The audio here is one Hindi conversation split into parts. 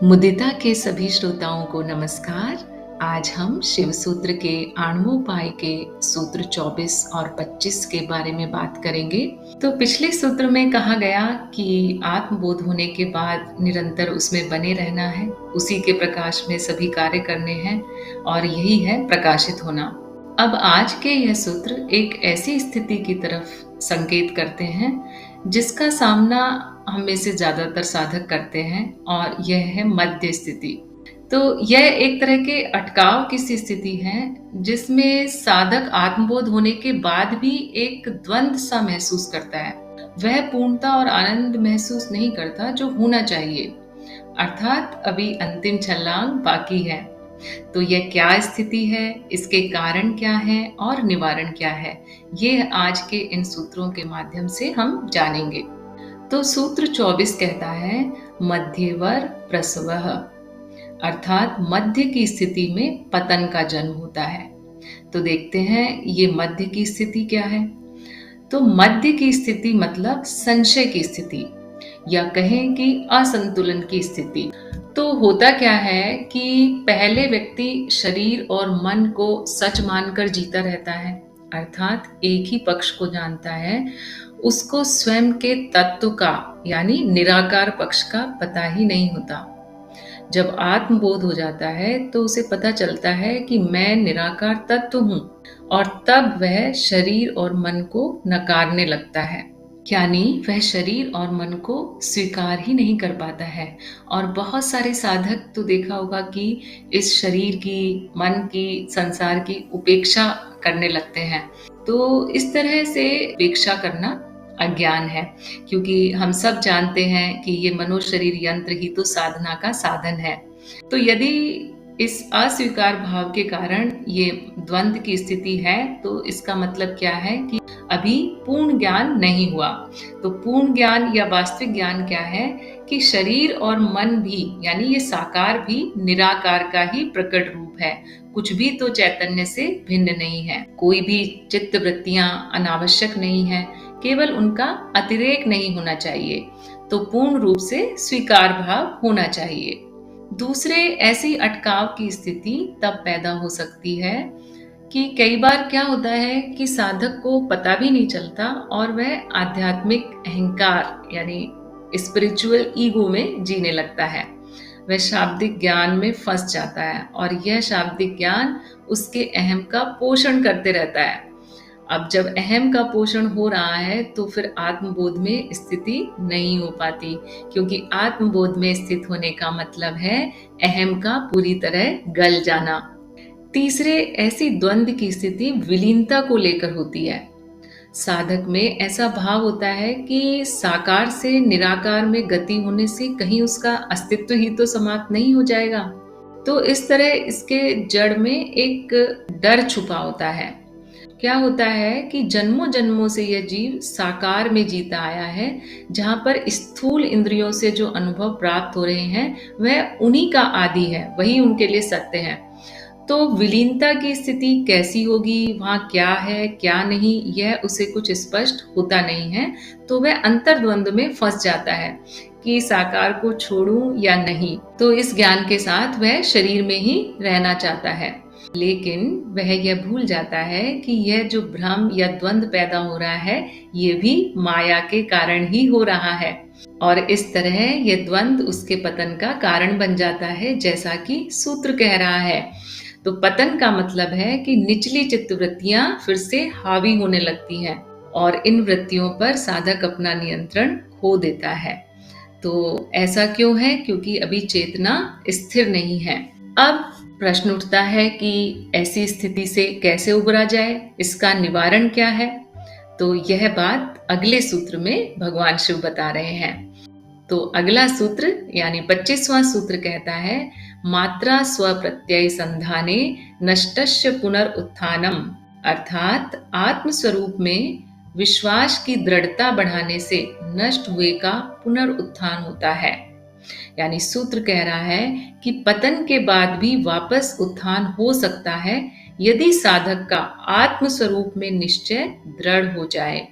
मुदिता के सभी श्रोताओं को नमस्कार। आज हम शिव सूत्र के आणवोपाय के सूत्र 24 और 25 के बारे में बात करेंगे। तो पिछले सूत्र में कहा गया कि आत्मबोध होने के बाद निरंतर उसमें बने रहना है, उसी के प्रकाश में सभी कार्य करने हैं और यही है प्रकाशित होना। अब आज के यह सूत्र एक ऐसी स्थिति की तरफ संकेत करते हैं जिसका सामना हम में से ज्यादातर साधक करते हैं और यह है मध्य स्थिति। तो यह एक तरह के अटकाव की सी स्थिति है जिसमें साधक आत्मबोध होने के बाद भी एक द्वंद सा महसूस करता है। वह पूर्णता और आनंद महसूस नहीं करता जो होना चाहिए, अर्थात अभी अंतिम छलांग बाकी है। तो यह क्या स्थिति है, इसके कारण क्या है और निवारण क्या है, ये आज के इन सूत्रों के माध्यम से हम जानेंगे। तो सूत्र 24 कहता है मध्यवर प्रसवः, अर्थात मध्य की स्थिति में पतन का जन्म होता है। तो देखते हैं ये मध्य की स्थिति क्या है। तो मध्य की स्थिति मतलब संशय की स्थिति या कहें कि असंतुलन की स्थिति। तो होता क्या है कि पहले व्यक्ति शरीर और मन को सच मानकर जीता रहता है, अर्थात एक ही पक्ष को जानता है। उसको स्वयं के तत्व का यानी निराकार पक्ष का पता ही नहीं होता। जब आत्मबोध हो जाता है तो उसे पता चलता है कि मैं निराकार तत्व हूं और तब वह शरीर और मन को नकारने लगता है, यानी वह शरीर और मन को स्वीकार ही नहीं कर पाता है। और बहुत सारे साधक तो देखा होगा कि इस शरीर की, मन की, संसार की उपेक्षा करने लगते हैं। तो इस तरह से उपेक्षा करना अज्ञान है, क्योंकि हम सब जानते हैं कि ये मनोशरीर यंत्र ही तो साधना का साधन है। तो यदि इस अस्वीकार भाव के कारण ये द्वंद की स्थिति है तो इसका मतलब क्या है कि अभी पूर्ण ज्ञान नहीं हुआ। तो पूर्ण ज्ञान या वास्तविक ज्ञान क्या है कि शरीर और मन भी यानी ये साकार भी निराकार का ही प्रकट रूप है, कुछ भी तो चैतन्य से भिन्न नहीं है। कोई भी चित्त वृत्तियां अनावश्यक नहीं है, केवल उनका अतिरेक नहीं होना चाहिए। तो पूर्ण रूप से स्वीकार भाव होना चाहिए। दूसरे ऐसी अटकाव की स्थिति तब पैदा हो सकती है कि कई बार क्या होता है कि साधक को पता भी नहीं चलता और वह आध्यात्मिक अहंकार यानी स्पिरिचुअल ईगो में जीने लगता है। वह शाब्दिक ज्ञान में फंस जाता है और यह शाब्दिक ज्ञान उसके अहम का पोषण करते रहता है। अब जब अहम का पोषण हो रहा है तो फिर आत्मबोध में स्थिति नहीं हो पाती, क्योंकि आत्मबोध में स्थित होने का मतलब है अहम का पूरी तरह गल जाना। तीसरे ऐसी द्वंद की स्थिति विलीनता को लेकर होती है। साधक में ऐसा भाव होता है कि साकार से निराकार में गति होने से कहीं उसका अस्तित्व ही तो समाप्त नहीं हो जाएगा। तो इस तरह इसके जड़ में एक डर छुपा होता है। क्या होता है कि जन्मों जन्मों से यह जीव साकार में जीता आया है, जहां पर स्थूल इंद्रियों से जो अनुभव प्राप्त हो रहे हैं वह उन्हीं का आदि है, वही उनके लिए सत्य है। तो विलीनता की स्थिति कैसी होगी, वहां क्या है क्या नहीं, यह उसे कुछ स्पष्ट होता नहीं है। तो वह अंतर्द्वंद में फंस जाता है कि साकार को छोड़ूं या नहीं। तो इस ज्ञान के साथ वह शरीर में ही रहना चाहता है, लेकिन वह यह भूल जाता है कि यह जो भ्रम या द्वंद पैदा हो रहा है ये भी माया के कारण ही हो रहा है और इस तरह यह द्वंद उसके पतन का कारण बन जाता है, जैसा कि सूत्र कह रहा है। तो पतन का मतलब है कि निचली चित्तवृत्तियां फिर से हावी होने लगती हैं और इन वृत्तियों पर साधक अपना नियंत्रण खो देता है। तो ऐसा क्यों है? क्योंकि अभी चेतना स्थिर नहीं है। अब प्रश्न उठता है कि ऐसी स्थिति से कैसे उबरा जाए, इसका निवारण क्या है? तो यह बात अगले सूत्र में भगवान शिव बता रहे हैं। तो अगला सूत्र यानी 25वां सूत्र कहता है मात्रा स्वप्रत्यय संधाने नष्टस्य पुनरुत्थानम, अर्थात आत्म स्वरूप में विश्वास की दृढ़ता बढ़ाने से नष्ट हुए का पुनरुत्थान होता है। यानी सूत्र कह रहा है कि पतन के बाद भी वापस उत्थान हो सकता है यदि साधक का आत्म स्वरूप में निश्चय दृढ़ हो जाए।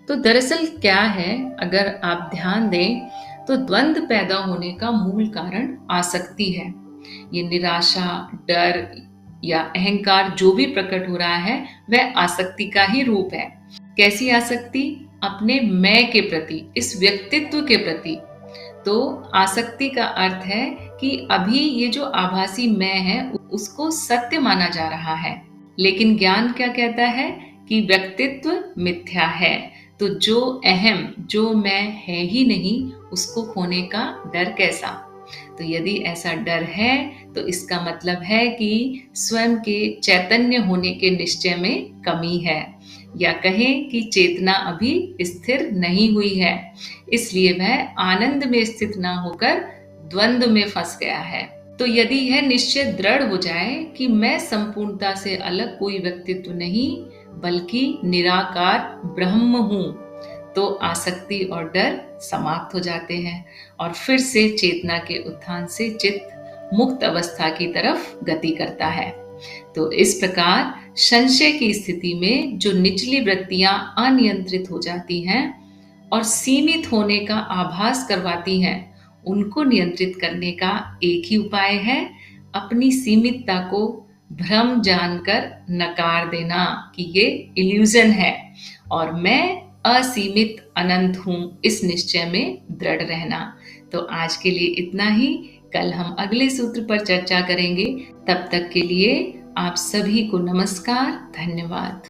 तो दरअसल क्या है, अगर आप ध्यान दें तो द्वंद्व पैदा होने का मूल कारण आसक्ति है। ये निराशा, डर या अहंकार जो भी प्रकट हो रहा है वह आसक्ति का ही रूप है। कैसी आसक्ति? अपने मैं के प्रति, इस व्यक्तित्व के प्रति। तो आसक्ति का अर्थ है कि अभी ये जो आभासी मैं है उसको सत्य माना जा रहा है, लेकिन ज्ञान क्या कहता है कि व्यक्तित्व मिथ्या है। तो जो अहम, जो मैं है ही नहीं, उसको खोने का डर कैसा? तो यदि ऐसा डर है तो इसका मतलब है कि स्वयं के चैतन्य होने के निश्चय में कमी है, या कहें कि चेतना अभी स्थिर नहीं हुई है, इसलिए वह आनंद में स्थित ना होकर द्वंद्व में फंस गया है। तो यदि यह निश्चय दृढ़ हो जाए कि मैं संपूर्णता से अलग कोई व्यक्तित्व नहीं बल्कि निराकार ब्रह्म हूं, तो आसक्ति और डर समाप्त हो जाते हैं और फिर से चेतना के उत्थान से चित्त मुक्त अवस्था की तरफ गति करता है। तो इस प्रकार संशय की स्थिति में जो निचली वृत्तियां अनियंत्रित हो जाती हैं और सीमित होने का आभास करवाती हैं, उनको नियंत्रित करने का एक ही उपाय है, अपनी सीमितता को भ्रम जानकर नकार देना कि ये इल्यूजन है और मैं असीमित अनंत हूं, इस निश्चय में दृढ़ रहना। तो आज के लिए इतना ही। कल हम अगले सूत्र पर चर्चा करेंगे। तब तक के लिए आप सभी को नमस्कार, धन्यवाद।